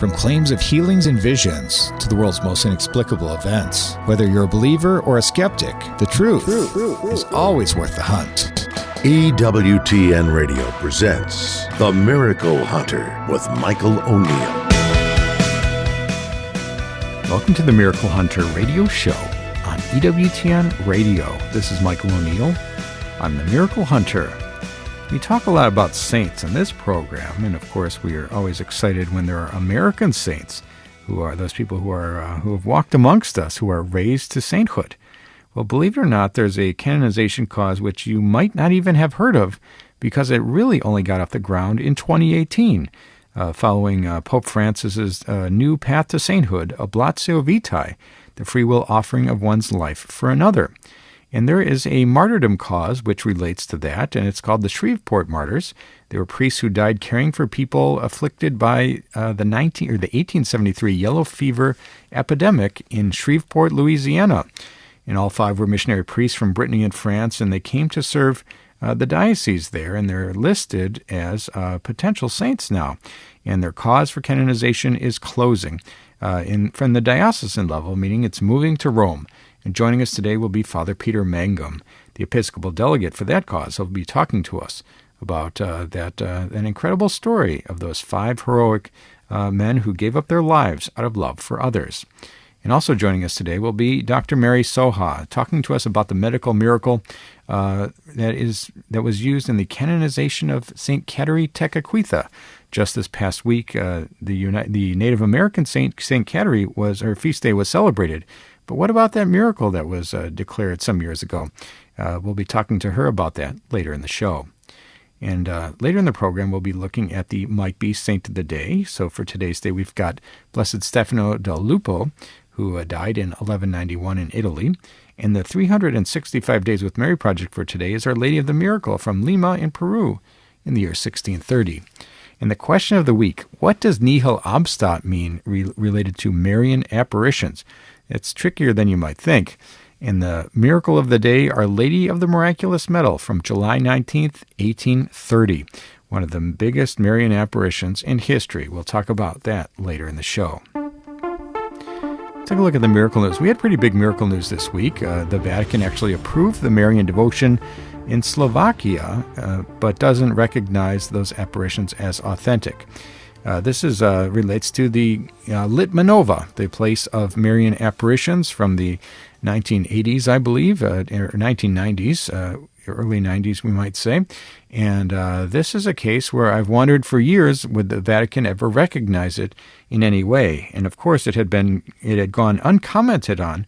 From claims of healings and visions to the world's most inexplicable events, whether you're a believer or a skeptic, the truth is always worth the hunt. EWTN Radio presents The Miracle Hunter with Michael ONeal. Welcome to the Miracle Hunter radio show on EWTN Radio. This is Michael ONeal. I'm the Miracle Hunter. We talk a lot about saints in this program, and of course we are always excited when there are American saints, who are those people who have walked amongst us, who are raised to sainthood. Well, believe it or not, there's a canonization cause which you might not even have heard of, because it really only got off the ground in 2018, following Pope Francis's new path to sainthood, Oblatio Vitae, the free will offering of one's life for another. And there is a martyrdom cause which relates to that, and it's called the Shreveport Martyrs. They were priests who died caring for people afflicted by the 1873 yellow fever epidemic in Shreveport, Louisiana. And all five were missionary priests from Brittany and France, and they came to serve the diocese there, and they're listed as potential saints now. And their cause for canonization is closing from the diocesan level, meaning it's moving to Rome. And joining us today will be Father Peter Mangum, the Episcopal delegate for that cause. He'll be talking to us about an incredible story of those five heroic men who gave up their lives out of love for others. And also joining us today will be Dr. Mary Soha, talking to us about the medical miracle that was used in the canonization of St Kateri Tekakwitha. Just this past week, the Native American St Kateri her feast day was celebrated. But what about that miracle that was declared some years ago? We'll be talking to her about that later in the show. And later in the program, we'll be looking at the Might Be Saint of the Day. So for today's day, we've got Blessed Stefano del Lupo, who died in 1191 in Italy. And the 365 Days with Mary project for today is Our Lady of the Miracle from Lima in Peru in the year 1630. And the question of the week, what does nihil obstat mean related to Marian apparitions? It's trickier than you might think. And the miracle of the day, Our Lady of the Miraculous Medal from July 19th, 1830. One of the biggest Marian apparitions in history. We'll talk about that later in the show. Take a look at the miracle news. We had pretty big miracle news this week. The Vatican actually approved the Marian devotion in Slovakia, but doesn't recognize those apparitions as authentic. This relates to the Litmanova, the place of Marian apparitions from the 1980s, I believe, or 1990s, early 90s, we might say. And this is a case where I've wondered for years, would the Vatican ever recognize it in any way? And of course, it had gone uncommented on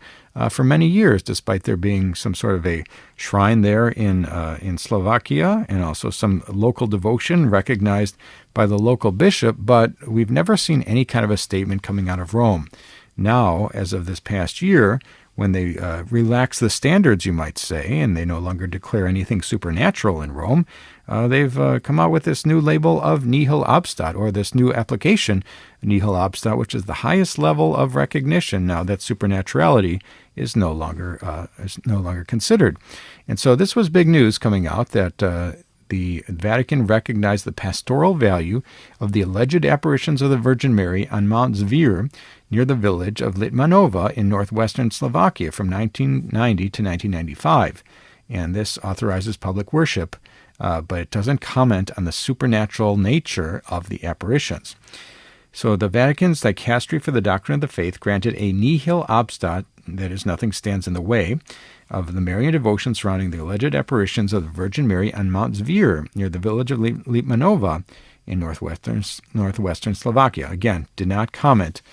for many years, despite there being some sort of a shrine there in Slovakia, and also some local devotion recognized by the local bishop, but we've never seen any kind of a statement coming out of Rome. Now, as of this past year, when they relax the standards, you might say, and they no longer declare anything supernatural in Rome, they've come out with this new label of nihil obstat, or this new application, nihil obstat, which is the highest level of recognition now that supernaturality is no longer considered. And so this was big news coming out that the Vatican recognized the pastoral value of the alleged apparitions of the Virgin Mary on Mount Zvir near the village of Litmanova in northwestern Slovakia from 1990 to 1995. And this authorizes public worship, but it doesn't comment on the supernatural nature of the apparitions. So the Vatican's Dicastery for the Doctrine of the Faith granted a nihil obstat, that is, nothing stands in the way, of the Marian devotion surrounding the alleged apparitions of the Virgin Mary on Mount Zvir near the village of Litmanova in northwestern Slovakia. Again, did not comment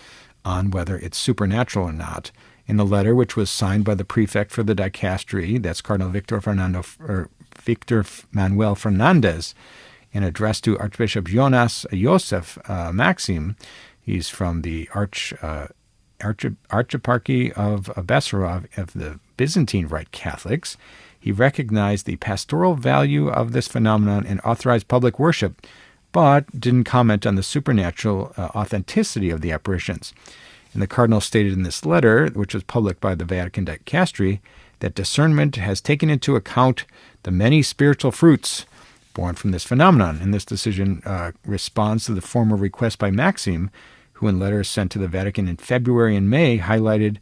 on whether it's supernatural or not. In the letter, which was signed by the prefect for the dicastery, that's Cardinal Victor Manuel Fernandez, and addressed to Archbishop Jonas Josef Maxim, he's from the Archieparchy of Bessarab of the Byzantine Rite Catholics. He recognized the pastoral value of this phenomenon and authorized public worship, but didn't comment on the supernatural authenticity of the apparitions. And the cardinal stated in this letter, which was published by the Vatican Dicastery, that discernment has taken into account the many spiritual fruits born from this phenomenon. And this decision responds to the former request by Maxim, who in letters sent to the Vatican in February and May highlighted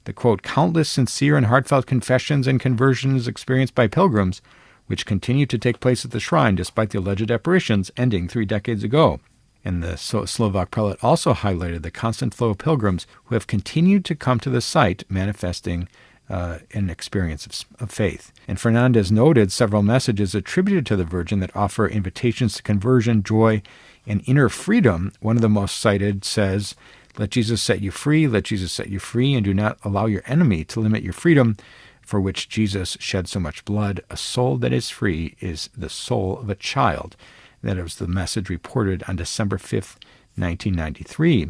the, quote, countless sincere and heartfelt confessions and conversions experienced by pilgrims, which continue to take place at the shrine despite the alleged apparitions ending 3 decades ago. And the Slovak prelate also highlighted the constant flow of pilgrims who have continued to come to the site, manifesting an experience of faith. And Fernandez noted several messages attributed to the Virgin that offer invitations to conversion, joy, and inner freedom. One of the most cited says, "Let Jesus set you free, let Jesus set you free, and do not allow your enemy to limit your freedom, for which Jesus shed so much blood. A soul that is free is the soul of a child." That was the message reported on December 5th, 1993.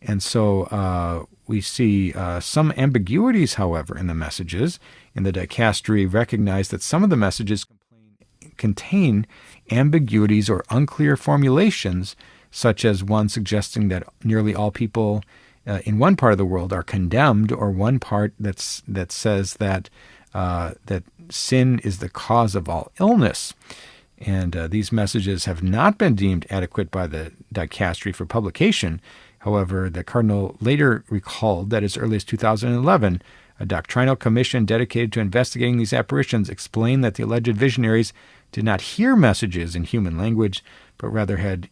And so we see some ambiguities, however, in the messages. And the dicastery recognized that some of the messages contain ambiguities or unclear formulations, such as one suggesting that nearly all people in one part of the world are condemned, or one part that says that that sin is the cause of all illness. And these messages have not been deemed adequate by the dicastery for publication. However, the cardinal later recalled that as early as 2011, a doctrinal commission dedicated to investigating these apparitions explained that the alleged visionaries did not hear messages in human language, but rather had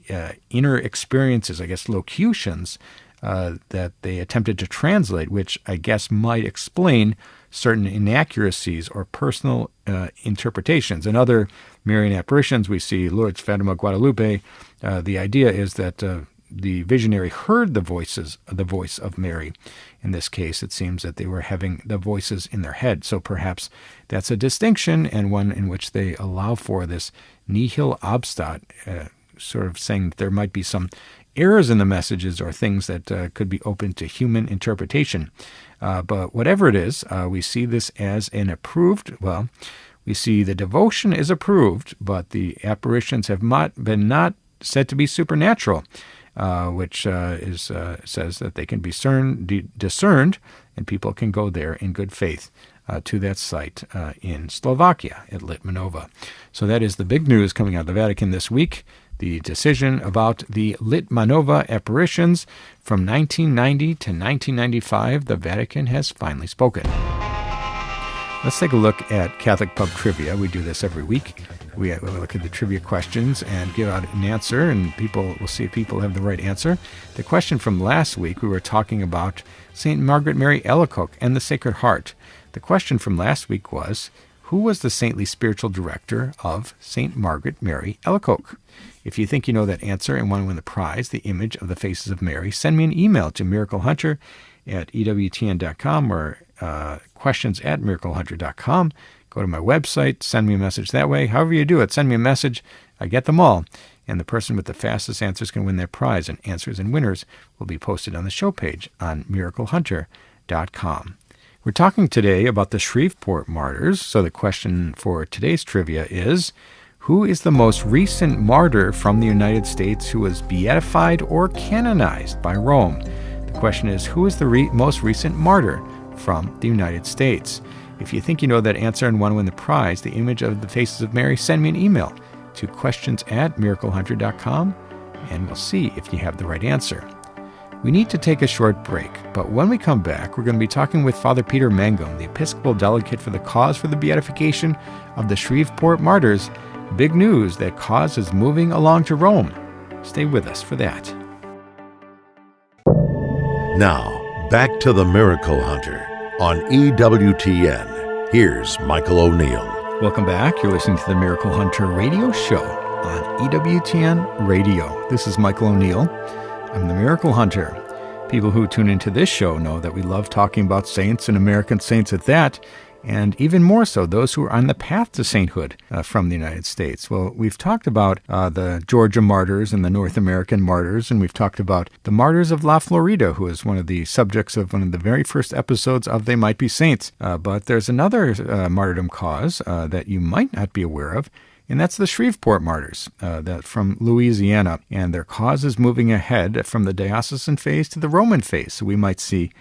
inner experiences, locutions, that they attempted to translate, which I guess might explain certain inaccuracies or personal interpretations. In other Marian apparitions, we see Lourdes, Fatima, Guadalupe. The idea is that the visionary heard the voice of Mary. In this case, it seems that they were having the voices in their head. So perhaps that's a distinction, and one in which they allow for this nihil obstat, sort of saying that there might be some errors in the messages or things that could be open to human interpretation. But whatever it is, we see this as an approved, we see the devotion is approved, but the apparitions have been not said to be supernatural, which says that they can be discerned, and people can go there in good faith to that site in Slovakia at Litmanova. So that is the big news coming out of the Vatican this week. The decision about the Litmanova apparitions from 1990 to 1995, the Vatican has finally spoken. Let's take a look at Catholic Pub Trivia. We do this every week. We look at the trivia questions and give out an answer, and we'll see if people have the right answer. The question from last week, we were talking about St. Margaret Mary Alacoque and the Sacred Heart. The question from last week was, who was the saintly spiritual director of St. Margaret Mary Alacoque? If you think you know that answer and want to win the prize, the image of the faces of Mary, send me an email to miraclehunter@EWTN.com or questions@miraclehunter.com. Go to my website, send me a message that way. However you do it, send me a message. I get them all. And the person with the fastest answers can win that prize, and answers and winners will be posted on the show page on miraclehunter.com. We're talking today about the Shreveport Martyrs. So the question for today's trivia is, who is the most recent martyr from the United States who was beatified or canonized by Rome? The question is, who is the most recent martyr from the United States? If you think you know that answer and want to win the prize, the image of the faces of Mary, send me an email to questions@miraclehunter.com, and we'll see if you have the right answer. We need to take a short break, but when we come back, we're going to be talking with Father Peter Mangum, the Episcopal delegate for the cause for the beatification of the Shreveport Martyrs. Big news, that cause is moving along to Rome. Stay with us for that. Now, back to the Miracle Hunter on EWTN. Here's Michael ONeal. Welcome back. You're listening to the Miracle Hunter radio show on EWTN Radio. This is Michael ONeal. I'm the Miracle Hunter. People who tune into this show know that we love talking about saints and American saints at that, and even more so, those who are on the path to sainthood from the United States. Well, we've talked about the Georgia martyrs and the North American martyrs, and we've talked about the martyrs of La Florida, who is one of the subjects of one of the very first episodes of They Might Be Saints. But there's another martyrdom cause that you might not be aware of, and that's the Shreveport Martyrs from Louisiana. And their cause is moving ahead from the diocesan phase to the Roman phase. So we might see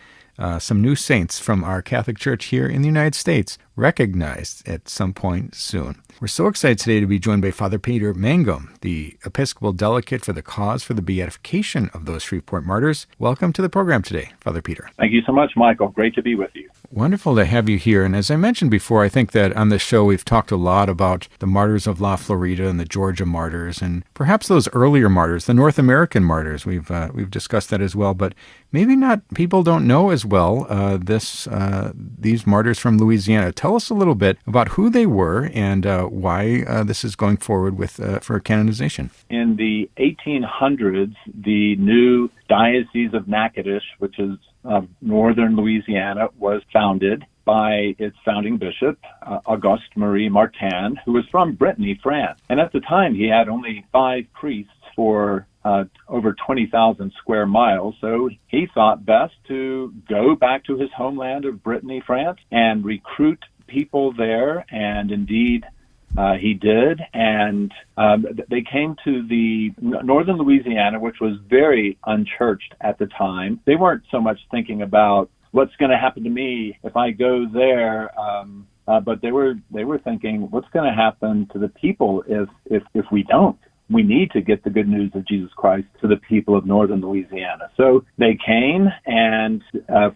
some new saints from our Catholic Church here in the United States recognized at some point soon. We're so excited today to be joined by Father Peter Mangum, the Episcopal delegate for the cause for the beatification of those Shreveport martyrs. Welcome to the program today, Father Peter. Thank you so much, Michael. Great to be with you. Wonderful to have you here. And as I mentioned before, I think that on this show we've talked a lot about the martyrs of La Florida and the Georgia martyrs, and perhaps those earlier martyrs, the North American martyrs. We've discussed that as well, but maybe not. People don't know as well these martyrs from Louisiana. Tell us a little bit about who they were and why this is going forward with for canonization. In the 1800s, the new Diocese of Natchitoches, which is northern Louisiana, was founded by its founding bishop, Auguste Marie Martin, who was from Brittany, France. And at the time, he had only 5 priests for over 20,000 square miles. So he thought best to go back to his homeland of Brittany, France, and recruit people there. And indeed, he did. And they came to the northern Louisiana, which was very unchurched at the time. They weren't so much thinking about what's going to happen to me if I go there, but they were thinking, what's going to happen to the people if we don't? We need to get the good news of Jesus Christ to the people of northern Louisiana. So they came, and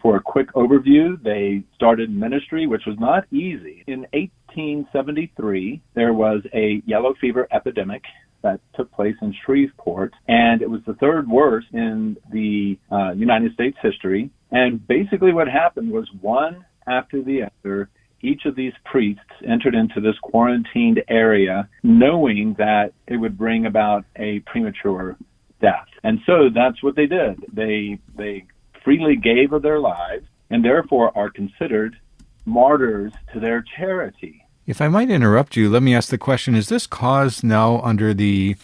for a quick overview, they started ministry, which was not easy. In 1873, there was a yellow fever epidemic that took place in Shreveport, and it was the third worst in the United States history. And basically what happened was, one after the other, each of these priests entered into this quarantined area knowing that it would bring about a premature death. And so that's what they did. They freely gave of their lives and therefore are considered martyrs to their charity. If I might interrupt you, let me ask the question, is this cause now under the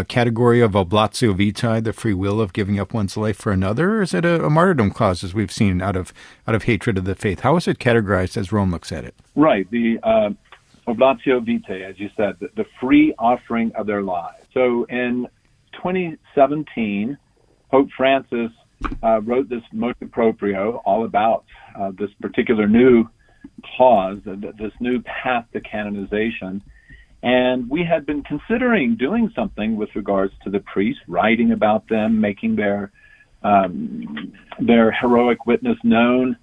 category of oblatio vitae, the free will of giving up one's life for another, or is it a martyrdom cause, as we've seen, out of hatred of the faith? How is it categorized as Rome looks at it? Right, the oblatio vitae, as you said, the free offering of their lives. So in 2017, Pope Francis wrote this motu proprio all about this particular new cause, this new path to canonization. And we had been considering doing something with regards to the priests, writing about them, making their heroic witness known,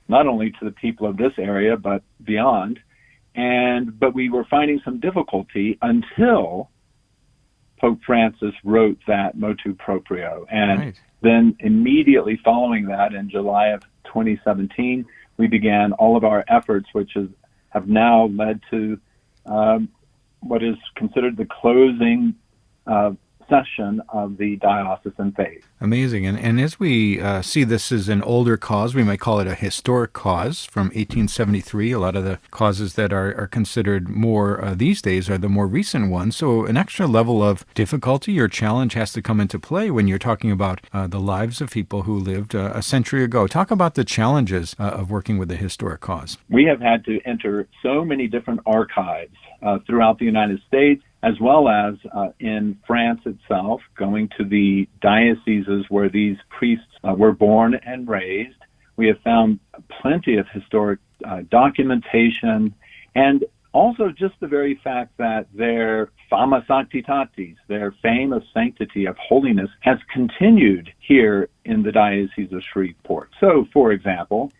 not only to the people of this area, but beyond. But we were finding some difficulty until Pope Francis wrote that motu proprio. And right. Then immediately following that, in July of 2017, we began all of our efforts, which have now led to what is considered the closing session of the diocesan faith. Amazing. And as we see this as an older cause, we might call it a historic cause from 1873. A lot of the causes that are considered more these days are the more recent ones. So an extra level of difficulty or challenge has to come into play when you're talking about the lives of people who lived a century ago. Talk about the challenges of working with a historic cause. We have had to enter so many different archives throughout the United States, as well as in France itself, going to the dioceses where these priests were born and raised. We have found plenty of historic documentation, and also just the very fact that their fama sanctitatis, their fame of sanctity, of holiness, has continued here in the Diocese of Shreveport. So, for example,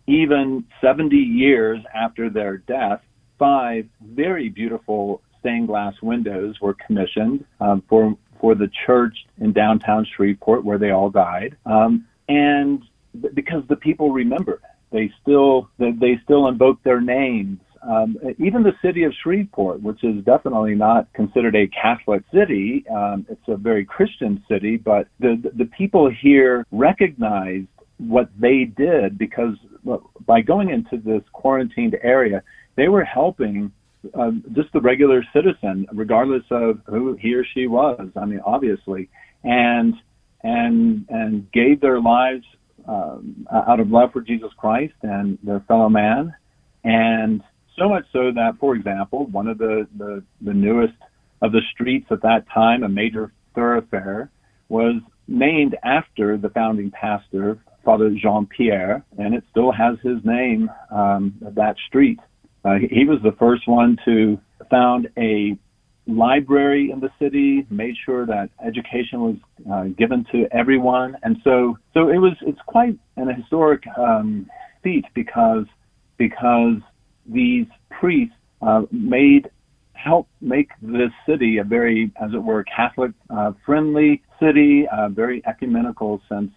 even 70 years after their death, 5 very beautiful stained glass windows were commissioned for the church in downtown Shreveport where they all died. And because the people remembered, they still invoke their names. Even the city of Shreveport, which is definitely not considered a Catholic city, it's a very Christian city, but the people here recognized what they did because by going into this quarantined area, they were helping just the regular citizen, regardless of who he or she was. I mean, obviously, and gave their lives out of love for Jesus Christ and their fellow man, and so much so that, for example, one of the newest of the streets at that time, a major thoroughfare, was named after the founding pastor, Father Jean-Pierre, and it still has his name, that street. He was the first one to found a library in the city, made sure that education was given to everyone, and so it's quite an historic feat because these priests helped make this city a very, as it were, Catholic friendly city, very ecumenical since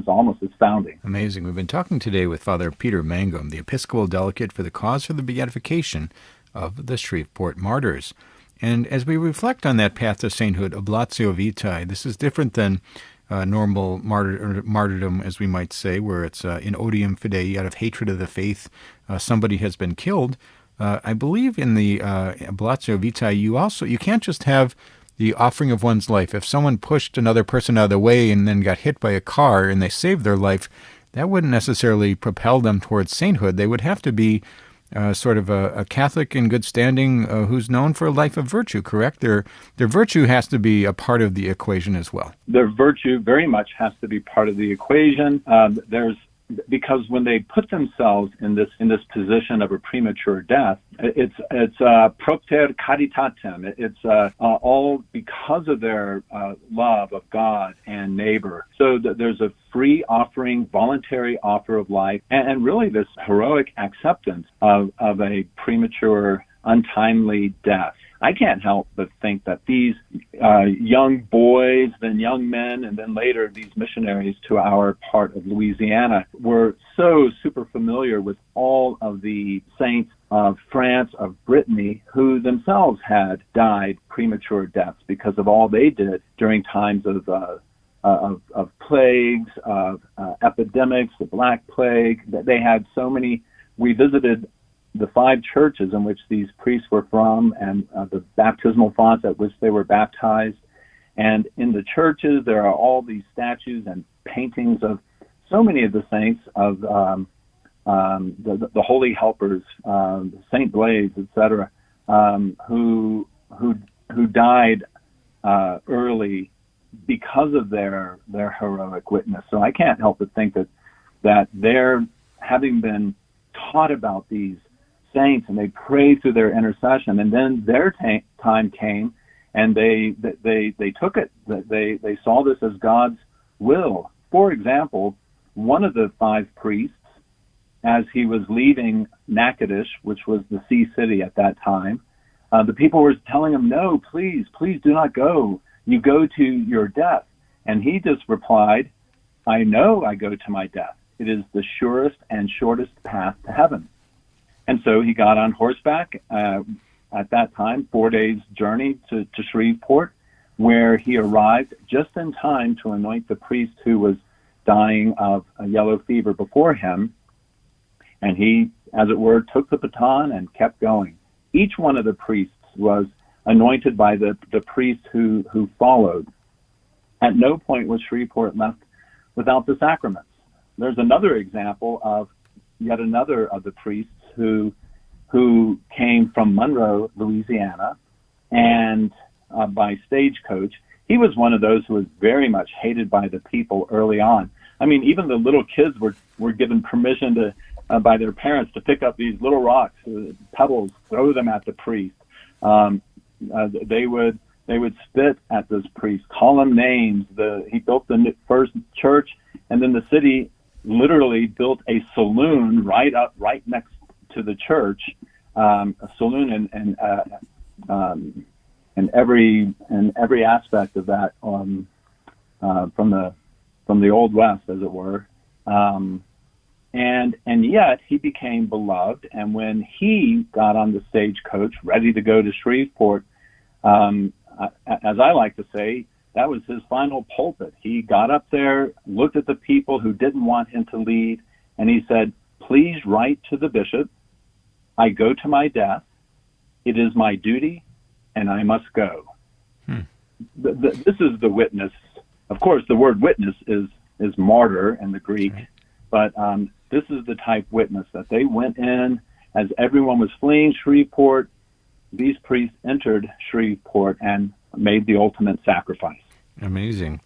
almost its founding. Amazing. We've been talking today with Father Peter Mangum, the Episcopal delegate for the cause for the beatification of the Shreveport Martyrs. And as we reflect on that path to sainthood, oblatio vitae, this is different than normal martyrdom, as we might say, where it's in odium fidei, out of hatred of the faith, somebody has been killed. I believe in the oblatio vitae, you can't just have the offering of one's life. If someone pushed another person out of the way and then got hit by a car and they saved their life, that wouldn't necessarily propel them towards sainthood. They would have to be sort of a Catholic in good standing who's known for a life of virtue, correct? Their virtue has to be a part of the equation as well. Their virtue very much has to be part of the equation. Because when they put themselves in this position of a premature death, it's propter caritatem. It's all because of their love of God and neighbor. So there's a free offering, voluntary offer of life, and really this heroic acceptance of a premature, untimely death. I can't help but think that these young boys, then young men, and then later these missionaries to our part of Louisiana were so super familiar with all of the saints of France, of Brittany, who themselves had died premature deaths because of all they did during times of plagues, of epidemics, the Black Plague. They had so many. We visited the 5 churches in which these priests were from, and the baptismal fonts at which they were baptized. And in the churches, there are all these statues and paintings of so many of the saints, of the holy helpers, Saint Blaise, etc., who died early because of their heroic witness. So I can't help but think that they're having been taught about these saints, and they prayed through their intercession, and then their time came, and they took it. They saw this as God's will. For example, one of the 5 priests, as he was leaving Natchitoches, which was the sea city at that time, the people were telling him, "No, please do not go. You go to your death." And he just replied, "I know I go to my death. It is the surest and shortest path to heaven." And so he got on horseback at that time, 4 days' journey to Shreveport, where he arrived just in time to anoint the priest who was dying of a yellow fever before him. And he, as it were, took the baton and kept going. Each one of the priests was anointed by the priest who followed. At no point was Shreveport left without the sacraments. There's another example of yet another of the priests who came from Monroe, Louisiana, and by stagecoach. He was one of those who was very much hated by the people early on. I mean, even the little kids were given permission to by their parents to pick up these little rocks, pebbles, throw them at the priest. They would spit at this priest, call him names. He built the first church, and then the city literally built a saloon right next to the church, a saloon and every aspect of that from the Old West, as it were, and yet he became beloved. And when he got on the stagecoach, ready to go to Shreveport, as I like to say, that was his final pulpit. He got up there, looked at the people who didn't want him to lead, and he said, "Please write to the bishop. I go to my death. It is my duty, and I must go." This is the witness. Of course, the word witness is martyr in the Greek, but this is the type witness that they went in as everyone was fleeing Shreveport. These priests entered Shreveport and made the ultimate sacrifice. Amazing.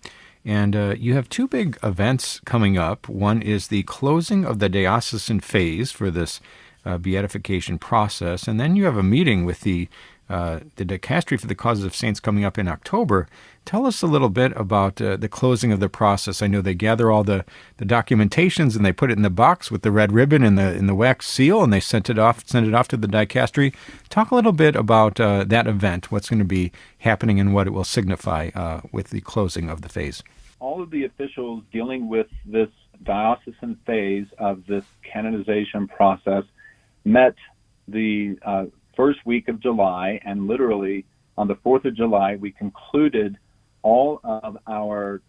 And you have 2 big events coming up. One is the closing of the diocesan phase for this beatification process. And then you have a meeting with the Dicastery for the Causes of Saints coming up in October. Tell us a little bit about the closing of the process. I know they gather all the documentations and they put it in the box with the red ribbon and the wax seal, and they send it off to the Dicastery. Talk a little bit about that event, what's going to be happening and what it will signify with the closing of the phase. All of the officials dealing with this diocesan phase of this canonization process met the first week of July, and literally on the 4th of July, we concluded all of our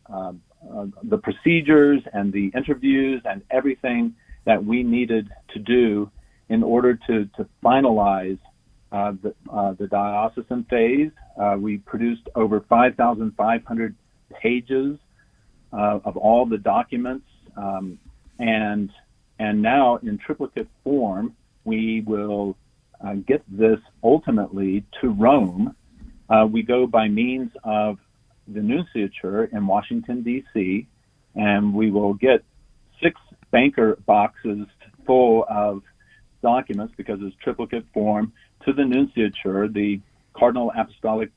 the procedures and the interviews and everything that we needed to do in order to finalize the diocesan phase. We produced over 5,500 pages of all the documents, and now in triplicate form, we will get this ultimately to Rome. We go by means of the nunciature in Washington, D.C., and we will get 6 banker boxes full of documents, because it's triplicate form, to the nunciature. The Cardinal Apostolic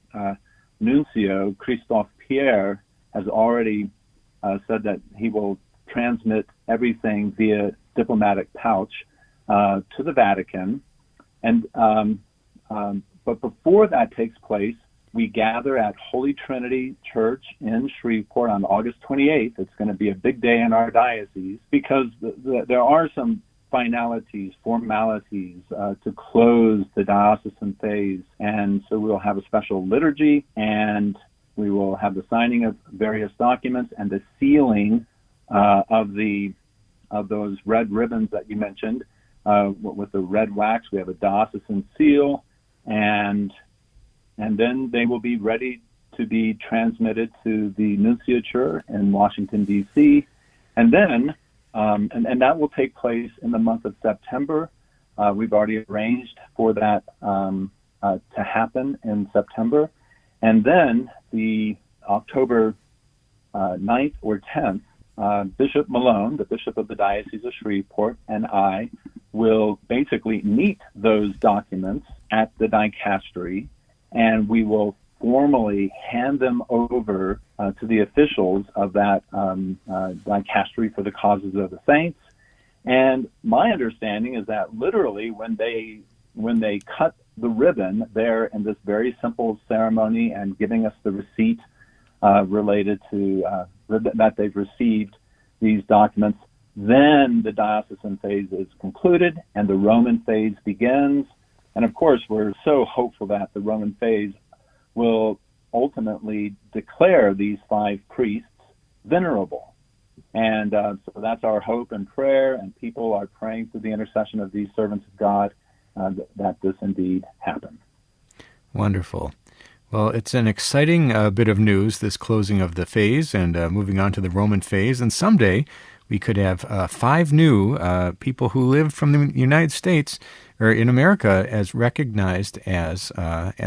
Nuncio, Christophe Pierre, has already said that he will transmit everything via diplomatic pouch to the Vatican. And but before that takes place, we gather at Holy Trinity Church in Shreveport on August 28th. It's going to be a big day in our diocese, because there are some formalities to close the diocesan phase. And so we'll have a special liturgy, and we will have the signing of various documents and the sealing of those red ribbons that you mentioned. With the red wax, we have a diocesan seal, and then they will be ready to be transmitted to the nunciature in Washington, D.C., and then and that will take place in the month of September. We've already arranged for that to happen in September, and then the October 9th or 10th, Bishop Malone, the Bishop of the Diocese of Shreveport, and I will basically meet those documents at the Dicastery, and we will formally hand them over to the officials of that Dicastery for the Causes of the Saints. And my understanding is that literally when they cut the ribbon there in this very simple ceremony and giving us the receipt related to that they've received these documents, then the diocesan phase is concluded and the Roman phase begins. And of course, we're so hopeful that the Roman phase will ultimately declare these 5 priests venerable. And so that's our hope and prayer, and people are praying through the intercession of these servants of God that this indeed happen. Wonderful. Well, it's an exciting bit of news, this closing of the phase and moving on to the Roman phase. And someday we could have 5 new people who lived from the United States or in America as recognized as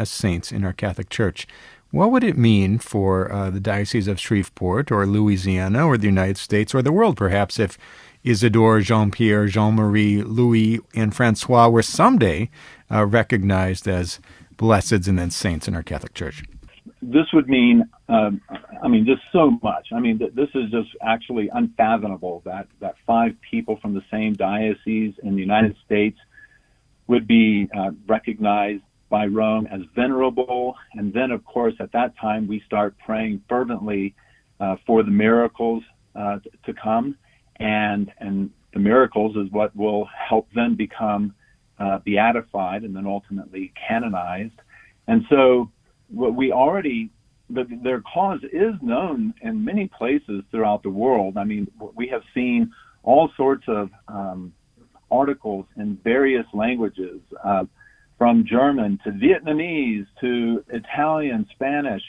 saints in our Catholic Church. What would it mean for the Diocese of Shreveport or Louisiana or the United States or the world, perhaps, if Isidore, Jean-Pierre, Jean-Marie, Louis, and Francois were someday recognized as blesseds and then saints in our Catholic Church? This would mean, just so much. This is just actually unfathomable that 5 people from the same diocese in the United States would be recognized by Rome as venerable. And then, of course, at that time, we start praying fervently for the miracles to come. And the miracles is what will help them become beatified and then ultimately canonized. And so their cause is known in many places throughout the world. We have seen all sorts of articles in various languages, from German to Vietnamese to Italian, Spanish,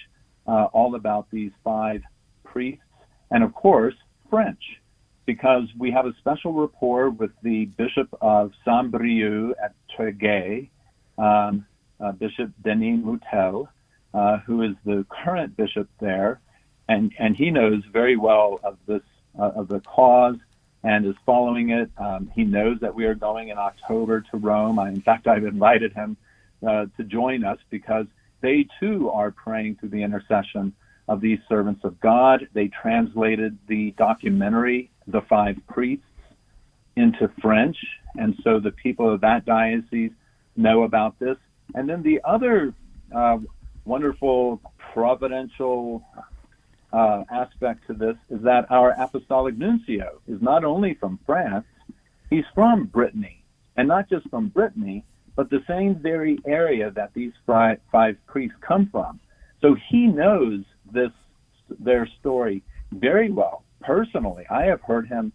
all about these 5 priests, and of course, French, because we have a special rapport with the Bishop of Saint-Brieuc at Tréguier, Bishop Denis Moutel, who is the current bishop there, and he knows very well of this of the cause and is following it. He knows that we are going in October to Rome. In fact, I've invited him to join us because they too are praying through the intercession of these servants of God. They translated the documentary, The Five Priests, into French, and so the people of that diocese know about this. And then the other wonderful providential aspect to this is that our apostolic nuncio is not only from France, he's from Brittany, and not just from Brittany, but the same very area that these five priests come from. So he knows their story very well. Personally, I have heard him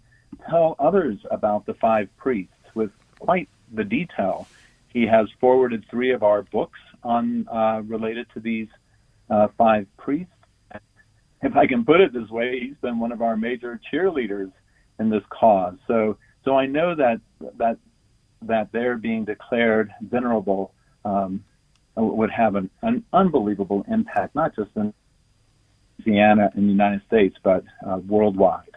tell others about the five priests with quite the detail. He has forwarded 3 of our books on related to these 5 priests. If I can put it this way, he's been one of our major cheerleaders in this cause. So I know that they're being declared venerable would have an unbelievable impact, not just in Louisiana and the United States, but worldwide.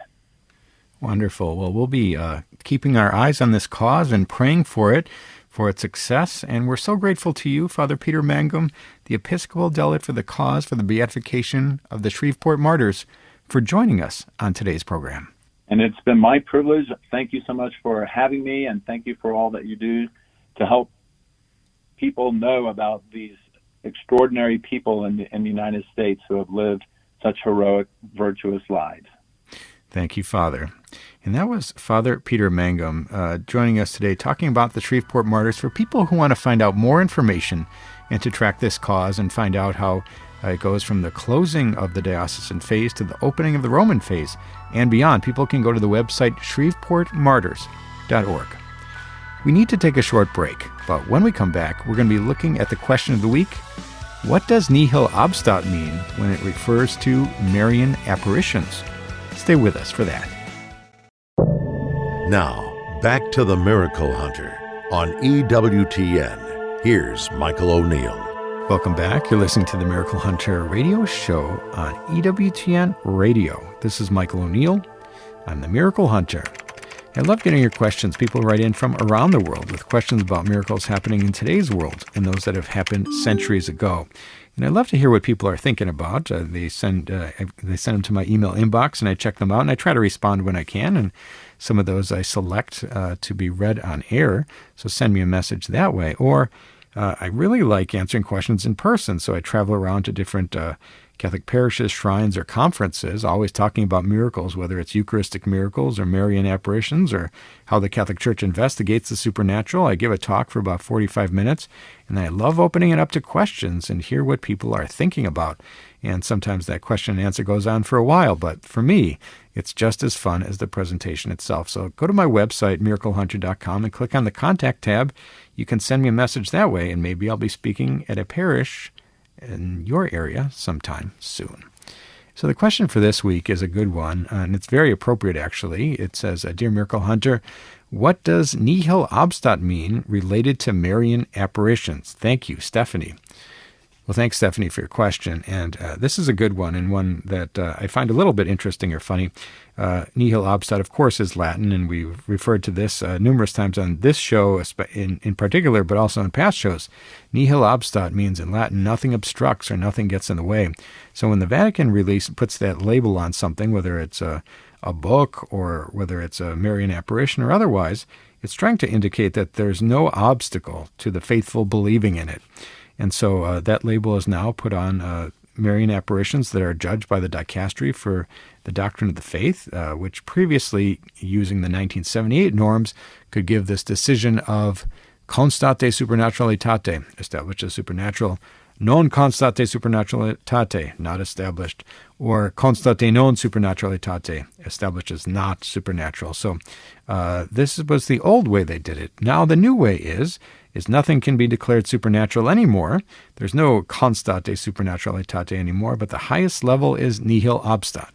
Wonderful. Well, we'll be keeping our eyes on this cause and praying for it, for its success. And we're so grateful to you, Father Peter Mangum, the Episcopal Delegate for the cause for the beatification of the Shreveport Martyrs, for joining us on today's program. And it's been my privilege. Thank you so much for having me, and thank you for all that you do to help people know about these extraordinary people in the United States who have lived such heroic, virtuous lives. Thank you, Father. And that was Father Peter Mangum joining us today, talking about the Shreveport Martyrs for people who want to find out more information and to track this cause and find out how it goes from the closing of the diocesan phase to the opening of the Roman phase and beyond. People can go to the website shreveportmartyrs.org. We need to take a short break, but when we come back, we're going to be looking at the question of the week. What does nihil obstat mean when it refers to Marian apparitions? Stay with us for that. Now, back to the Miracle Hunter on EWTN. Here's Michael ONeal. Welcome back. You're listening to the Miracle Hunter radio show on EWTN Radio. This is Michael ONeal. I'm the Miracle Hunter. I love getting your questions. People write in from around the world with questions about miracles happening in today's world and those that have happened centuries ago. And I love to hear what people are thinking about. They send them to my email inbox, and I check them out, and I try to respond when I can. And some of those I select to be read on air. So send me a message that way. Or I really like answering questions in person, so I travel around to different Catholic parishes, shrines, or conferences, always talking about miracles, whether it's Eucharistic miracles or Marian apparitions or how the Catholic Church investigates the supernatural. I give a talk for about 45 minutes, and I love opening it up to questions and hear what people are thinking about. And sometimes that question and answer goes on for a while, but for me, it's just as fun as the presentation itself. So go to my website, miraclehunter.com, and click on the Contact tab. You can send me a message that way, and maybe I'll be speaking at a parish in your area sometime soon. So the question for this week is a good one, and it's very appropriate, actually. It says, Dear Miracle Hunter, what does nihil obstat mean related to Marian apparitions? Thank you, Stephanie. Well, thanks, Stephanie, for your question. And this is a good one, and one that I find a little bit interesting or funny. Nihil obstat, of course, is Latin, and we've referred to this numerous times on this show in particular, but also in past shows. Nihil obstat means in Latin, nothing obstructs or nothing gets in the way. So when the Vatican puts that label on something, whether it's a book or whether it's a Marian apparition or otherwise, it's trying to indicate that there's no obstacle to the faithful believing in it. And so that label is now put on Marian apparitions that are judged by the Dicastery for the Doctrine of the Faith, which previously, using the 1978 norms, could give this decision of constate supernaturalitate, established as supernatural, non constate supernaturalitate, not established, or constate non supernaturalitate, established as not supernatural. So this was the old way they did it. Now the new way is nothing can be declared supernatural anymore. There's no constate supernaturalitate anymore, but the highest level is nihil obstat.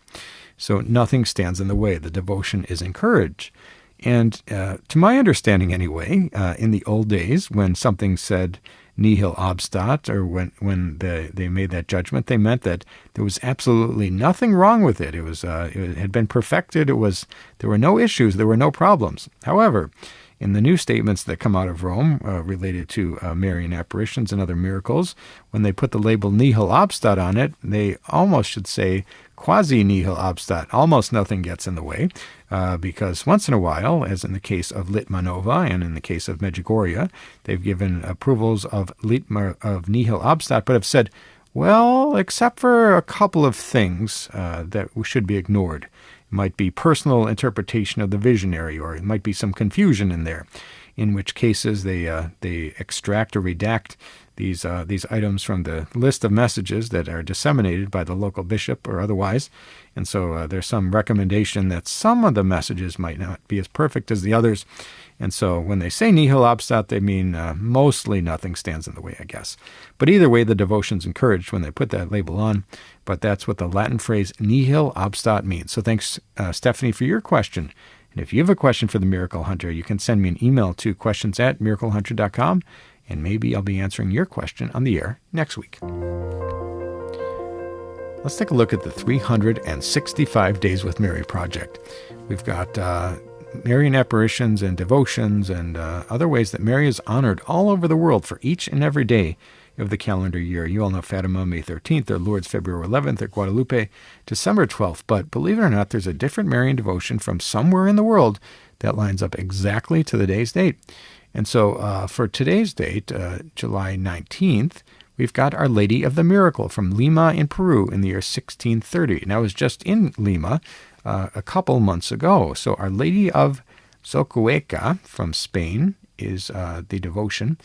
So nothing stands in the way. The devotion is encouraged. And to my understanding anyway, in the old days, when something said nihil obstat, or when they made that judgment, they meant that there was absolutely nothing wrong with it. It had been perfected. There were no issues. There were no problems. However, in the new statements that come out of Rome related to Marian apparitions and other miracles, when they put the label nihil obstat on it, they almost should say quasi nihil obstat. Almost nothing gets in the way, because once in a while, as in the case of Litmanova and in the case of Medjugorje, they've given approvals of nihil obstat, but have said, well, except for a couple of things that should be ignored. Might be personal interpretation of the visionary, or it might be some confusion in there, in which cases they extract or redact these items from the list of messages that are disseminated by the local bishop or otherwise. And so there's some recommendation that some of the messages might not be as perfect as the others. And so when they say nihil obstat, they mean mostly nothing stands in the way, I guess. But either way, the devotion's encouraged when they put that label on. But that's what the Latin phrase nihil obstat means. So thanks, Stephanie, for your question. And if you have a question for the Miracle Hunter, you can send me an email to questions@miraclehunter.com, and maybe I'll be answering your question on the air next week. Let's take a look at the 365 Days with Mary project. We've got Marian apparitions and devotions and other ways that Mary is honored all over the world for each and every day of the calendar year. You all know Fatima, May 13th, or Lourdes, February 11th, or Guadalupe, December 12th. But believe it or not, there's a different Marian devotion from somewhere in the world that lines up exactly to the day's date. And so for today's date, July 19th, we've got Our Lady of the Miracle from Lima in Peru in the year 1630. And I was just in Lima a couple months ago. So Our Lady of Zocueca from Spain is the devotion.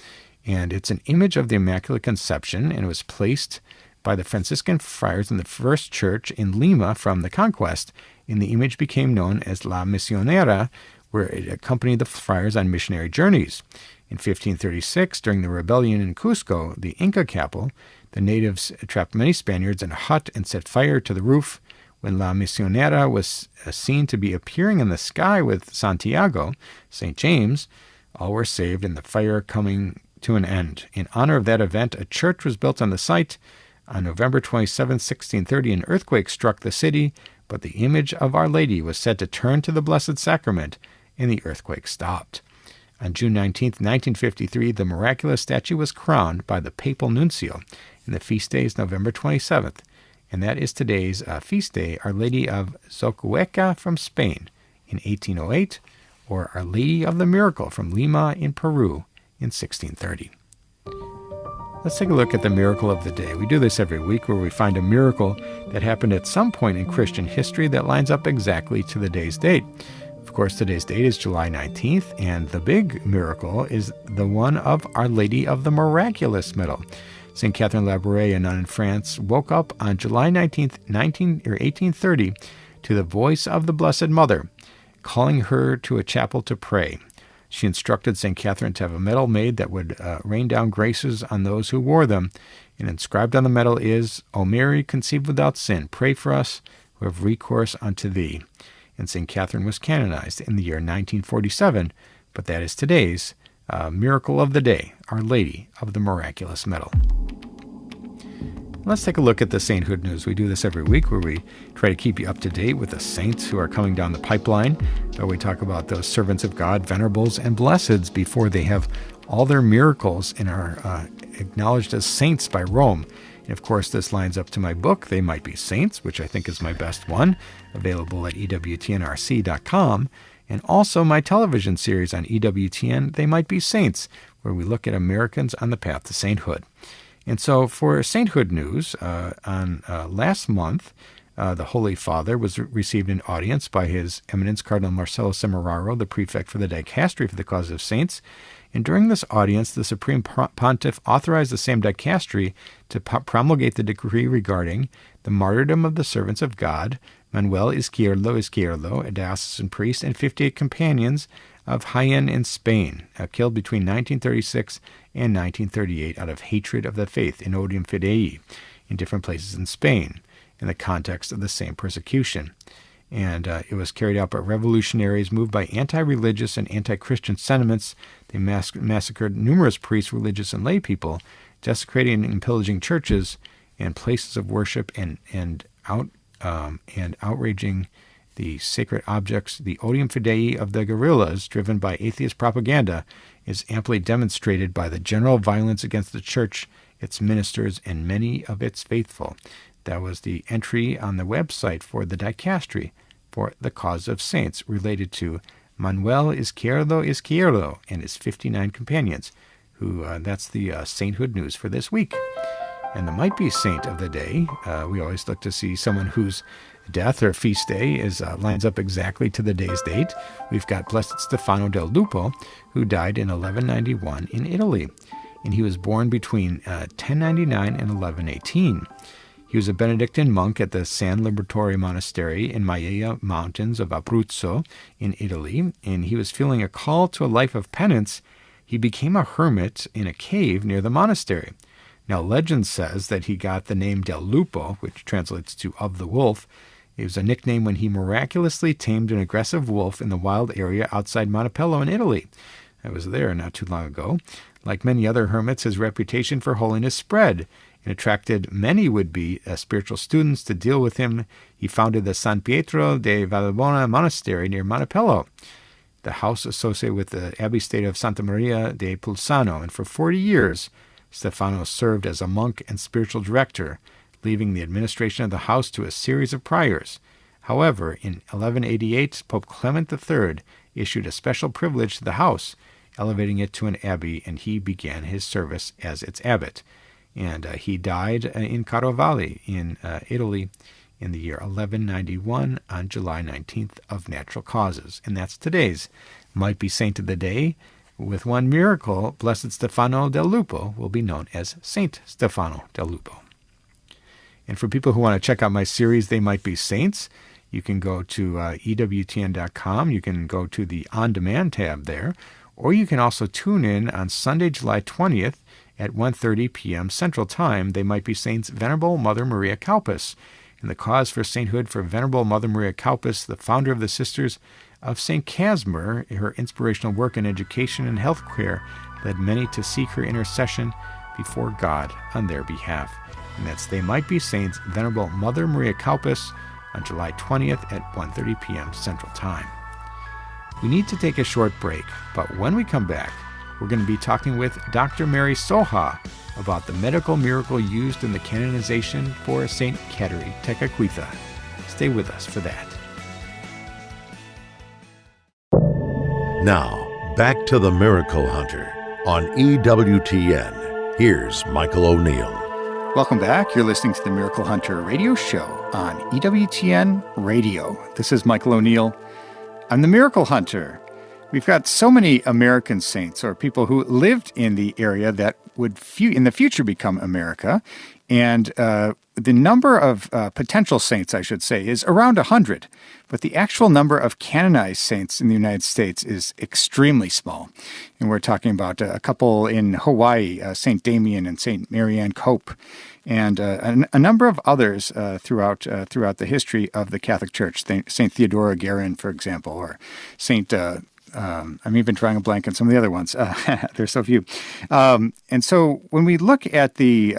And it's an image of the Immaculate Conception, and it was placed by the Franciscan friars in the first church in Lima from the conquest. And the image became known as La Misionera, where it accompanied the friars on missionary journeys. In 1536, during the rebellion in Cusco, the Inca capital, the natives trapped many Spaniards in a hut and set fire to the roof. When La Misionera was seen to be appearing in the sky with Santiago, St. James, all were saved and the fire coming to an end. In honor of that event, a church was built on the site. On November 27, 1630, an earthquake struck the city, but the image of Our Lady was said to turn to the Blessed Sacrament, and the earthquake stopped. On June 19, 1953, the miraculous statue was crowned by the papal nuncio, and the feast day is November 27th, and that is today's feast day, Our Lady of Zocueca from Spain in 1808, or Our Lady of the Miracle from Lima in Peru in 1630. Let's take a look at the miracle of the day. We do this every week, where we find a miracle that happened at some point in Christian history that lines up exactly to the day's date. Of course, today's date is July 19th, and the big miracle is the one of Our Lady of the Miraculous Medal. St. Catherine Labouré, a nun in France, woke up on July 19th, 1830, to the voice of the Blessed Mother, calling her to a chapel to pray. She instructed St. Catherine to have a medal made that would rain down graces on those who wore them, and inscribed on the medal is, O Mary, conceived without sin, pray for us who have recourse unto thee. And St. Catherine was canonized in the year 1947, but that is today's miracle of the day, Our Lady of the Miraculous Medal. Let's take a look at the Sainthood news. We do this every week, where we try to keep you up to date with the saints who are coming down the pipeline. We talk about those servants of God, venerables, and blesseds before they have all their miracles and are acknowledged as saints by Rome. And of course, this lines up to my book, They Might Be Saints, which I think is my best one, available at EWTNRC.com, and also my television series on EWTN, They Might Be Saints, where we look at Americans on the path to sainthood. And so for Sainthood news, on last month, the Holy Father was received an audience by His Eminence Cardinal Marcello Semeraro, the prefect for the Dicastery for the Cause of Saints. And during this audience, the Supreme Pontiff authorized the same Dicastery to promulgate the decree regarding the martyrdom of the servants of God, Manuel Izquierdo, a diocesan priest, and 58 companions of Jaén in Spain, killed between 1936 and 1938 out of hatred of the faith, in odium fidei, in different places in Spain, in the context of the same persecution. And it was carried out by revolutionaries moved by anti-religious and anti-Christian sentiments. They massacred numerous priests, religious, and lay people, desecrating and pillaging churches and places of worship, and outraging the sacred objects. The odium fidei of the guerrillas, driven by atheist propaganda, is amply demonstrated by the general violence against the church, its ministers, and many of its faithful. That was the entry on the website for the dicastery for the cause of saints, related to Manuel Izquierdo and his 59 companions, who that's the sainthood news for this week. And the might-be saint of the day, we always look to see someone whose death or feast day lines up exactly to the day's date. We've got Blessed Stefano del Lupo, who died in 1191 in Italy, and he was born between 1099 and 1118. He was a Benedictine monk at the San Liberatore Monastery in Maia Mountains of Abruzzo in Italy, and he was feeling a call to a life of penance. He became a hermit in a cave near the monastery. Now, legend says that he got the name Del Lupo, which translates to of the wolf. It was a nickname when he miraculously tamed an aggressive wolf in the wild area outside Montepello in Italy. I was there not too long ago. Like many other hermits, his reputation for holiness spread and attracted many would-be spiritual students to deal with him. He founded the San Pietro de Vallabona Monastery near Montepello, the house associated with the Abbey State of Santa Maria de Pulsano, and for 40 years, Stefano served as a monk and spiritual director, leaving the administration of the house to a series of priors. However, in 1188, Pope Clement III issued a special privilege to the house, elevating it to an abbey, and he began his service as its abbot. And he died in Carovali in Italy in the year 1191 on July 19th of natural causes. And that's today's might-be saint of the day. With one miracle, Blessed Stefano del Lupo will be known as Saint Stefano del Lupo. And for people who want to check out my series, They Might Be Saints, you can go to EWTN.com. You can go to the On Demand tab there, or you can also tune in on Sunday, July 20th at 1:30 p.m. Central Time. They Might Be Saints Venerable Mother Maria Kaupas, and the cause for sainthood for Venerable Mother Maria Kaupas, the founder of the Sisters of St. Casimir. Her inspirational work in education and health care led many to seek her intercession before God on their behalf. And that's They Might Be Saints Venerable Mother Maria Kaupas on July 20th at 1:30 p.m. Central Time. We need to take a short break, but when we come back, we're going to be talking with Dr. Mary Soha about the medical miracle used in the canonization for St Kateri Tekakwitha. Stay with us for that. Now, back to the Miracle Hunter on EWTN. Here's Michael O'Neill. Welcome back. You're listening to the Miracle Hunter radio show on EWTN Radio. This is Michael O'Neill. I'm the Miracle Hunter. We've got so many American saints, or people who lived in the area that would in the future become America. And the number of potential saints, I should say, is around 100. But the actual number of canonized saints in the United States is extremely small. And we're talking about a couple in Hawaii, St. Damien and St. Marianne Cope, and a number of others throughout the history of the Catholic Church. St. Theodora Guerin, for example, or St. I'm even drawing a blank on some of the other ones. There's so few. And so when we look at the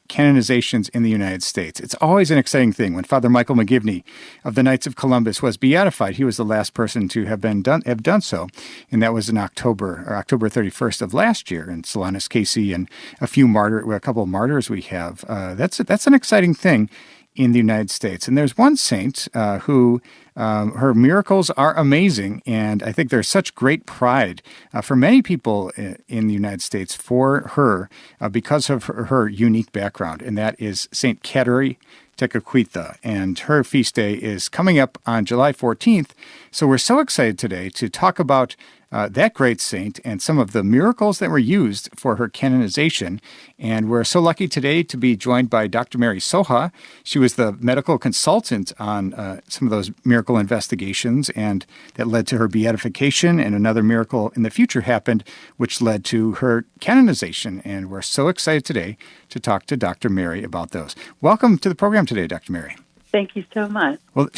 canonizations in the United States, it's always an exciting thing. When Father Michael McGivney of the Knights of Columbus was beatified, he was the last person to have done so, and that was in October 31st of last year. And Solanus Casey and a couple of martyrs we have. That's an exciting thing in the United States. And there's one saint who her miracles are amazing, and I think there's such great pride for many people in the United States for her because of her unique background, and that is St. Kateri Tekakwitha, and her feast day is coming up on July 14th. So we're so excited today to talk about that great saint and some of the miracles that were used for her canonization. And we're so lucky today to be joined by Dr. Mary Soha. She was the medical consultant on some of those miracle investigations, and that led to her beatification, and another miracle in the future happened, which led to her canonization. And we're so excited today to talk to Dr. Mary about those. Welcome to the program today, Dr. Mary. Thank you so much. Well,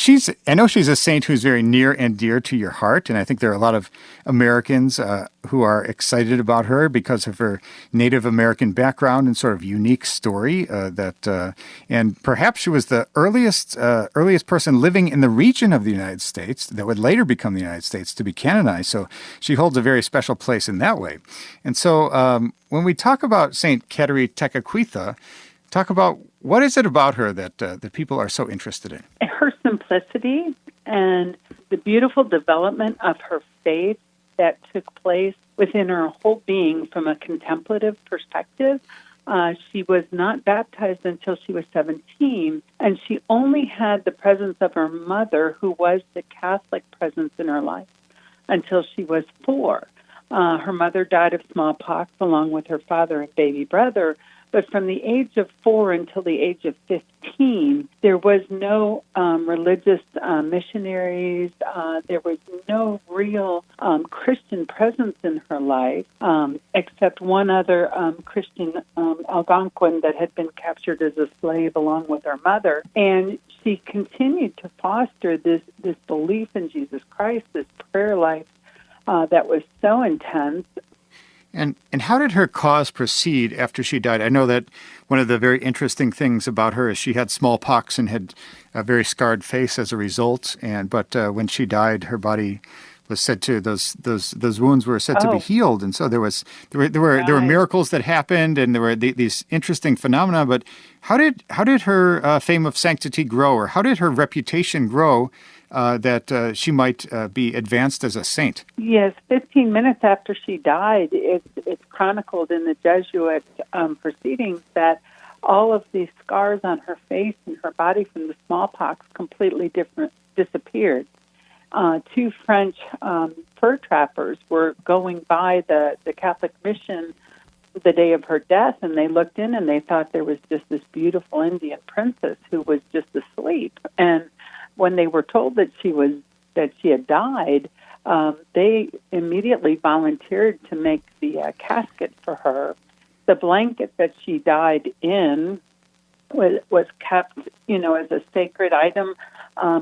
I know she's a saint who's very near and dear to your heart, and I think there are a lot of Americans who are excited about her because of her Native American background and sort of unique story. And perhaps she was the earliest person living in the region of the United States that would later become the United States to be canonized. So she holds a very special place in that way. And so when we talk about St Kateri Tekakwitha, talk about what is it about her that people are so interested in? Her simplicity and the beautiful development of her faith that took place within her whole being from a contemplative perspective. She was not baptized until she was 17, and she only had the presence of her mother, who was the Catholic presence in her life, until she was 4. Her mother died of smallpox along with her father and baby brother. But from the age of 4 until the age of 15, there was no religious missionaries. There was no real Christian presence in her life, except one other Christian Algonquin that had been captured as a slave along with her mother. And she continued to foster this belief in Jesus Christ, this prayer life that was so intense. And how did her cause proceed after she died? I know that one of the very interesting things about her is she had smallpox and had a very scarred face as a result. But when she died, her body was said to those wounds were said to be healed. And so there were miracles that happened, and there were these interesting phenomena. But how did her fame of sanctity grow, or how did her reputation grow? That she might be advanced as a saint. Yes, 15 minutes after she died, it's chronicled in the Jesuit proceedings that all of these scars on her face and her body from the smallpox completely disappeared. 2 French fur trappers were going by the Catholic mission the day of her death, and they looked in and they thought there was just this beautiful Indian princess who was just asleep. And when they were told that she had died, they immediately volunteered to make the casket for her. The blanket that she died in was kept, as a sacred item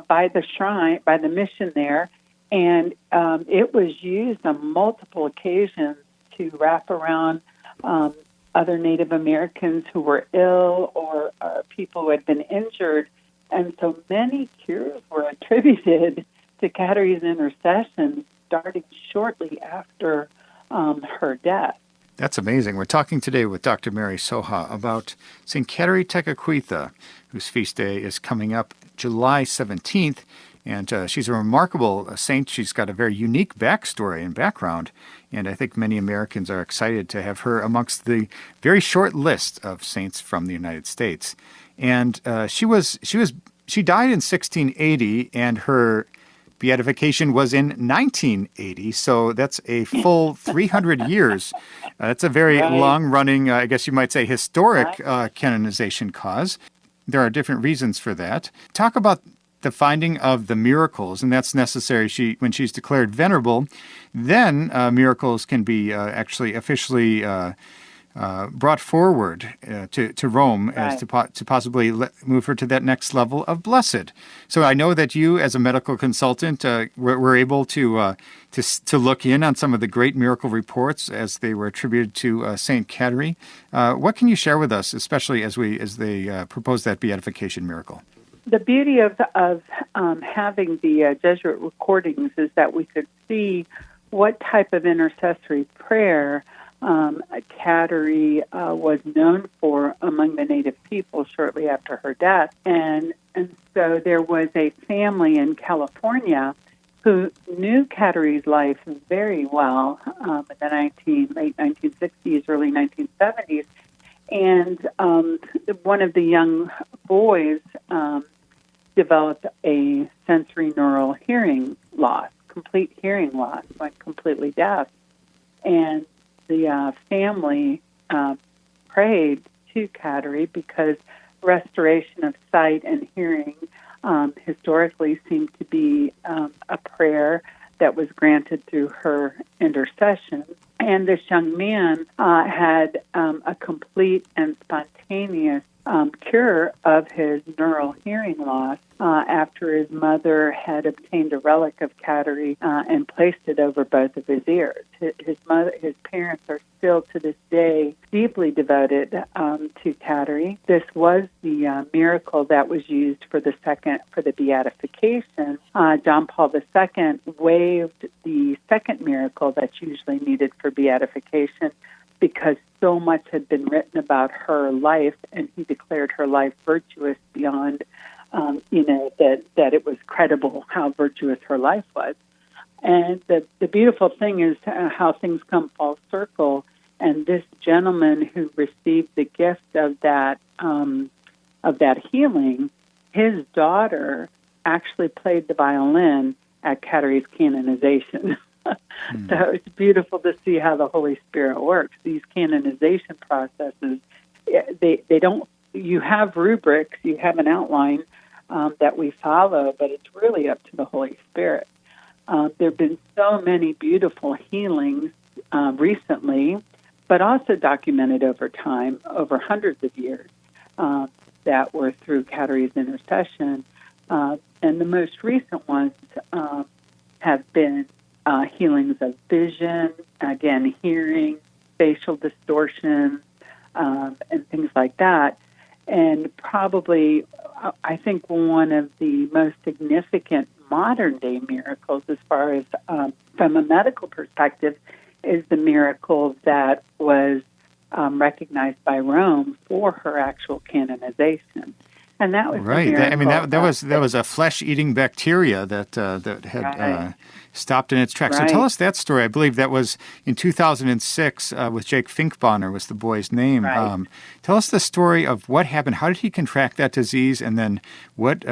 by the shrine, by the mission there, and it was used on multiple occasions to wrap around other Native Americans who were ill or people who had been injured. And so many cures were attributed to Kateri's intercession starting shortly after her death. That's amazing. We're talking today with Dr. Mary Soha about St Kateri Tekakwitha, whose feast day is coming up July 17th. And she's a remarkable saint. She's got a very unique backstory and background. And I think many Americans are excited to have her amongst the very short list of saints from the United States. And she died in 1680, and her beatification was in 1980. So that's a full 300 years. That's a very long-running, I guess you might say, historic canonization cause. There are different reasons for that. Talk about the finding of the miracles, and that's necessary. When she's declared venerable, then miracles can be actually officially brought forward to Rome as to possibly move her to that next level of blessed. So I know that you, as a medical consultant, were able to look in on some of the great miracle reports as they were attributed to St. Kateri. What can you share with us, especially as they propose that beatification miracle? The beauty of having the Jesuit recordings is that we could see what type of intercessory prayer Kateri was known for among the native people shortly after her death. And so there was a family in California who knew Kateri's life very well in the late 1960s, early 1970s. And one of the young boys developed a sensory neural hearing loss, complete hearing loss, went completely deaf. And the family prayed to Kateri because restoration of sight and hearing historically seemed to be a prayer that was granted through her intercession. And this young man had a complete and spontaneous cure of his neural hearing loss after his mother had obtained a relic of Kateri and placed it over both of his ears. His parents are still to this day deeply devoted to Kateri. This was the miracle that was used for the beatification. John Paul II waived the second miracle that's usually needed for beatification, because so much had been written about her life, and he declared her life virtuous beyond, that it was credible how virtuous her life was. And the beautiful thing is how things come full circle. And this gentleman who received the gift of that healing, his daughter actually played the violin at Kateri's canonization. So it's beautiful to see how the Holy Spirit works. These canonization processes, they don't. You have rubrics, you have an outline that we follow, but it's really up to the Holy Spirit. There have been so many beautiful healings recently, but also documented over time, over hundreds of years, that were through Kateri's intercession. And the most recent ones have been healings of vision, again, hearing, facial distortion, and things like that. And probably, I think one of the most significant modern-day miracles, as far as from a medical perspective, is the miracle that was recognized by Rome for her actual canonization. And that was right. That was a flesh-eating bacteria that had right. Stopped in its tracks. Right. So tell us that story. I believe that was in 2006 with Jake Finkbonner was the boy's name. Right. Tell us the story of what happened. How did he contract that disease, and then what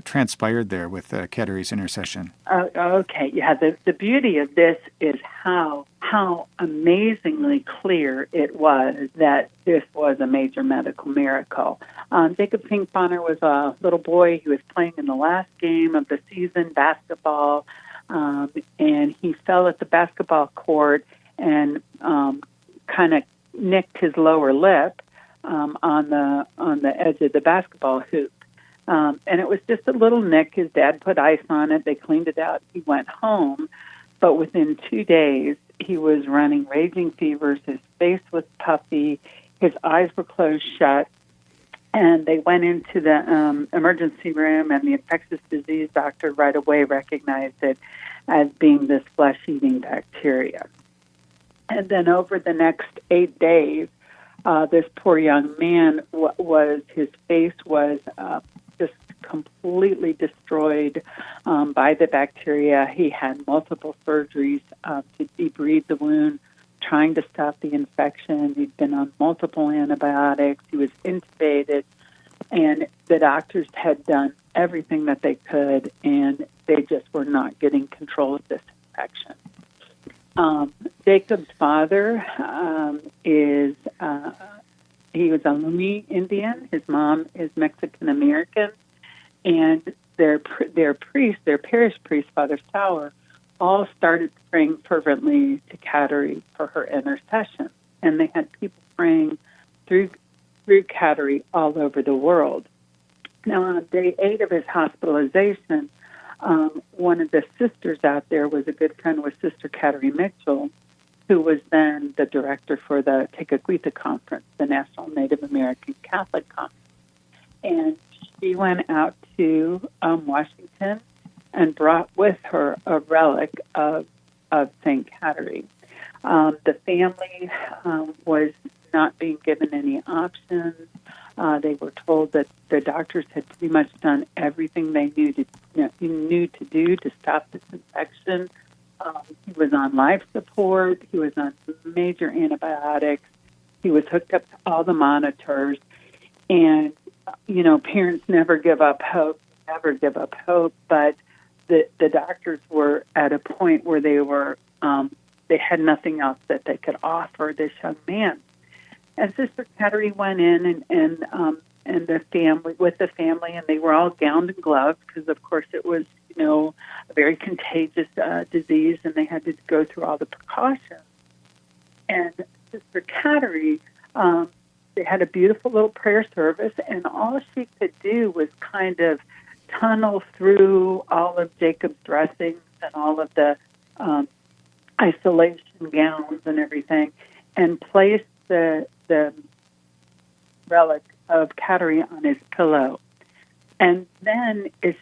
transpired there with Kateri's intercession? Okay. Yeah. The beauty of this is how amazingly clear it was that this was a major medical miracle. Jacob Finkbonner was a little boy. He was playing in the last game of the season, basketball, and he fell at the basketball court and kind of nicked his lower lip on the edge of the basketball hoop. And it was just a little nick. His dad put ice on it. They cleaned it out. He went home. But within 2 days, he was running raging fevers. His face was puffy. His eyes were closed shut. And they went into the emergency room, and the infectious disease doctor right away recognized it as being this flesh-eating bacteria. And then over the next 8 days, this poor young man, his face was just completely destroyed by the bacteria. He had multiple surgeries to debride the wound, trying to stop the infection. He'd been on multiple antibiotics. He was intubated, and the doctors had done everything that they could, and they just were not getting control of this infection. Jacob's father he was a Lumi Indian. His mom is Mexican-American, and their priest, their parish priest, Father Sauer, all started praying fervently to Kateri for her intercession. And they had people praying through Kateri all over the world. Now, on day 8 of his hospitalization, one of the sisters out there was a good friend with Sister Kateri Mitchell, who was then the director for the Tekakwitha Conference, the National Native American Catholic Conference. And she went out to Washington and brought with her a relic of St. Kateri. The family was not being given any options. They were told that the doctors had pretty much done everything they knew to do to stop this infection. He was on life support. He was on major antibiotics. He was hooked up to all the monitors. And, parents never give up hope, but the doctors were at a point where they had nothing else that they could offer this young man. And Sister Kateri went in and the family, and they were all gowned and gloved because, of course, it was, a very contagious disease, and they had to go through all the precautions. And Sister Kateri they had a beautiful little prayer service, and all she could do was kind of tunnel through all of Jacob's dressings and all of the isolation gowns and everything, and place the relic of Kateri on his pillow. And then it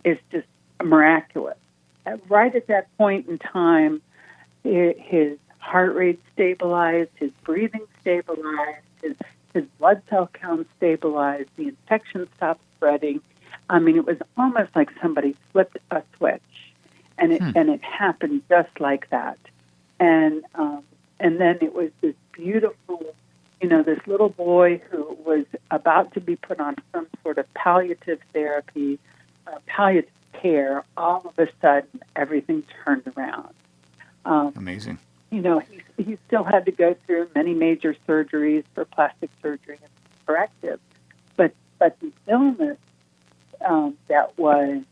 is just miraculous. Right at that point in time, his heart rate stabilized, his breathing stabilized, his blood cell count stabilized, the infection stopped spreading. I mean, it was almost like somebody flipped a switch, and it happened just like that. And then it was this beautiful, this little boy who was about to be put on some sort of palliative therapy, palliative care. All of a sudden, everything turned around. Amazing. He still had to go through many major surgeries for plastic surgery and corrective, but the illness that was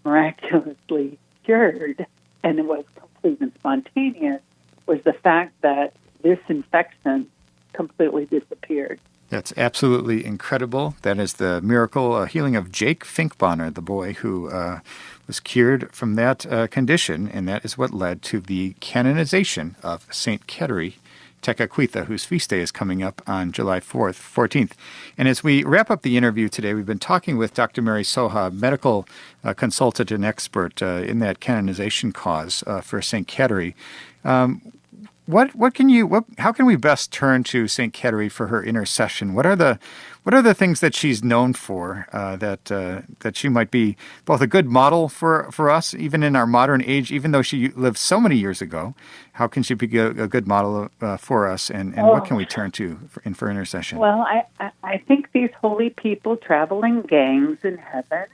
miraculously cured, and it was complete and spontaneous, was the fact that this infection completely disappeared. That's absolutely incredible. That is the miracle healing of Jake Finkbonner, the boy who was cured from that condition, and that is what led to the canonization of St Kateri Tekakwitha, whose feast day is coming up on July 14th. And as we wrap up the interview today, we've been talking with Dr. Mary Soha, medical consultant and expert in that canonization cause for St Kateri. How can we best turn to St Kateri for her intercession? What are the things that she's known for that she might be both a good model for us, even in our modern age, even though she lived so many years ago? How can she be a good model for us, and what can we turn to for intercession? Well, I think these holy people travel in gangs in heaven,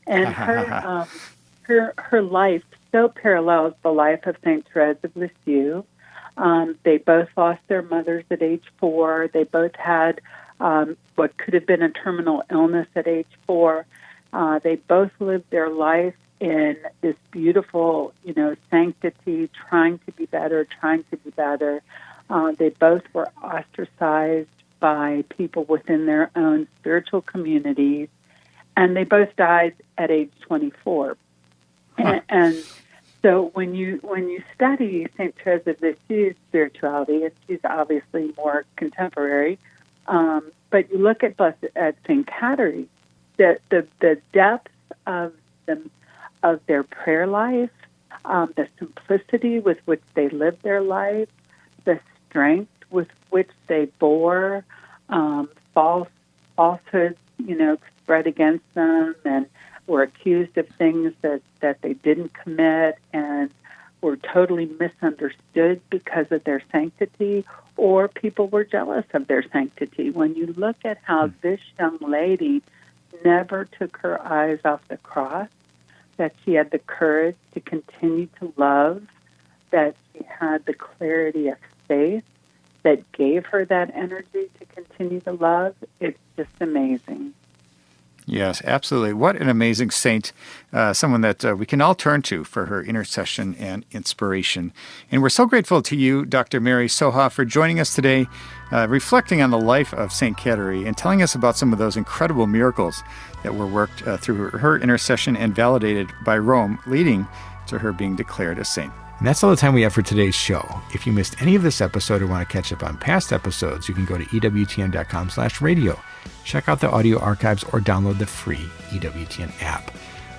and her life so parallels the life of Saint Therese of Lisieux. They both lost their mothers at age 4. They both had what could have been a terminal illness at age 4. They both lived their life in this beautiful, sanctity, trying to be better. They both were ostracized by people within their own spiritual communities, and they both died at age 24. And so when you study St. Therese of Lisieux's spirituality, and she's obviously more contemporary, but you look at St. Kateri, the depth of their prayer life, the simplicity with which they lived their life, the strength with which they bore falsehoods, spread against them, and were accused of things that they didn't commit, and were totally misunderstood because of their sanctity, or people were jealous of their sanctity. When you look at how this young lady never took her eyes off the cross, that she had the courage to continue to love, that she had the clarity of faith that gave her that energy to continue to love, it's just amazing. Yes, absolutely. What an amazing saint, someone that we can all turn to for her intercession and inspiration. And we're so grateful to you, Dr. Mary Soha, for joining us today, reflecting on the life of St. Kateri and telling us about some of those incredible miracles that were worked through her intercession and validated by Rome, leading to her being declared a saint. And that's all the time we have for today's show. If you missed any of this episode or want to catch up on past episodes, you can go to EWTN.com/radio. Check out the audio archives or download the free EWTN app.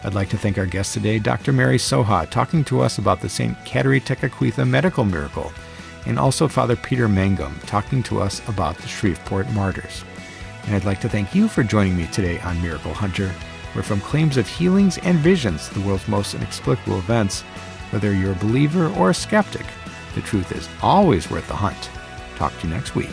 I'd like to thank our guest today, Dr. Mary Soha, talking to us about the St Kateri Tekakwitha medical miracle, and also Father Peter Mangum, talking to us about the Shreveport Martyrs. And I'd like to thank you for joining me today on Miracle Hunter, where from claims of healings and visions to the world's most inexplicable events, whether you're a believer or a skeptic, the truth is always worth the hunt. Talk to you next week.